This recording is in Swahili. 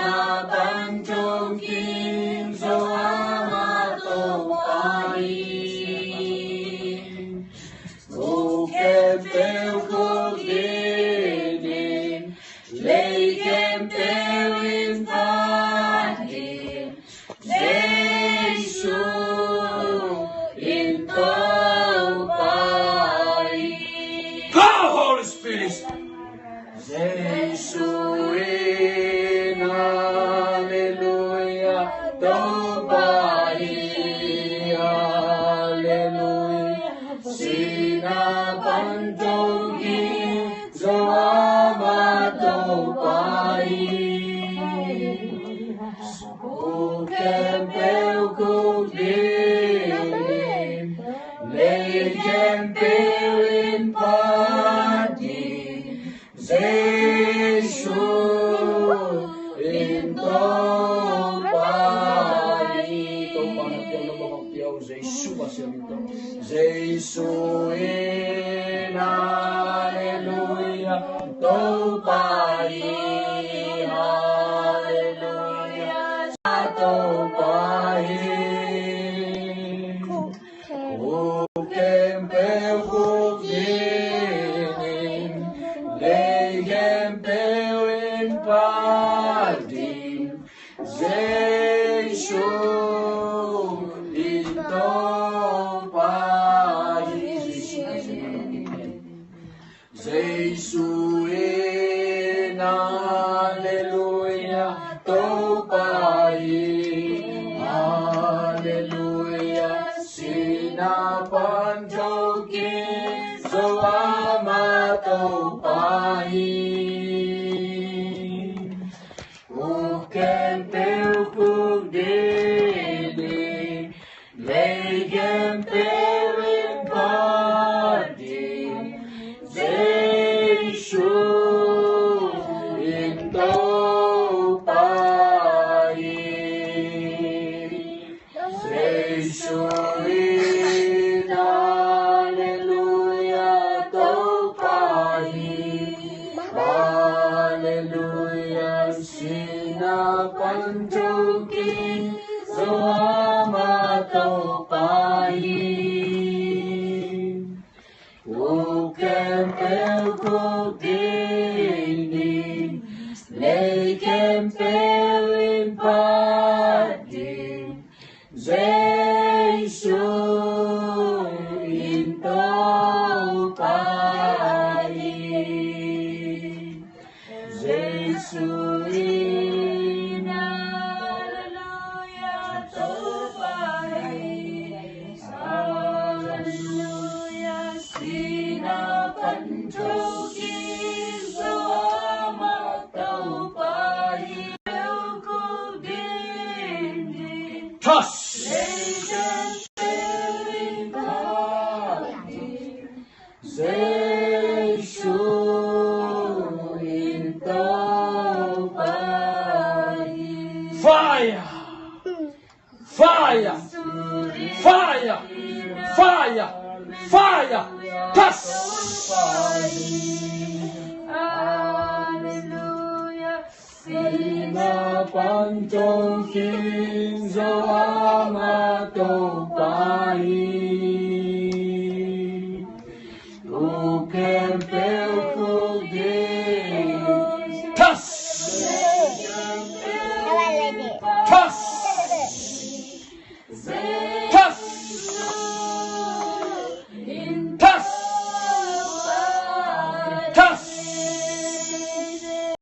sinapanjungking soamatopain. Ukempeu kuginin, leikempeu infadin, Jesu intopain. Go, Holy Spirit! Jesu in Hallelujah, topain, Hallelujah, sinapanjungking soamatopain. Ukempeu kuginin, leikempeu infadin, Jesu intopain. Jesu in Hallelujah, topain, Hallelujah, topain. Ukempeu kuginin, leikempeu infadin, Jesu intopain. Jesu in Hallelujah, topain, Hallelujah, sinapanjungking soamatopain. Ukempeu kuginin, leikempeu infadin, Jesu intopain. Jesu in Hallelujah, topain, Hallelujah, sinapanjungking soamatopain. Ukempeu kuginin, leikempeu infadin, Jesu intopain. Jesu in Hallelujah, topain, Hallelujah, sinapanjungking soamatopain. Kuginin, Trust! leikempeu infadin, Jesu intopain. Fire! Fire! Fire! Fire! Fire! Touch! Hallelujah, sinapanjungking soamatopain.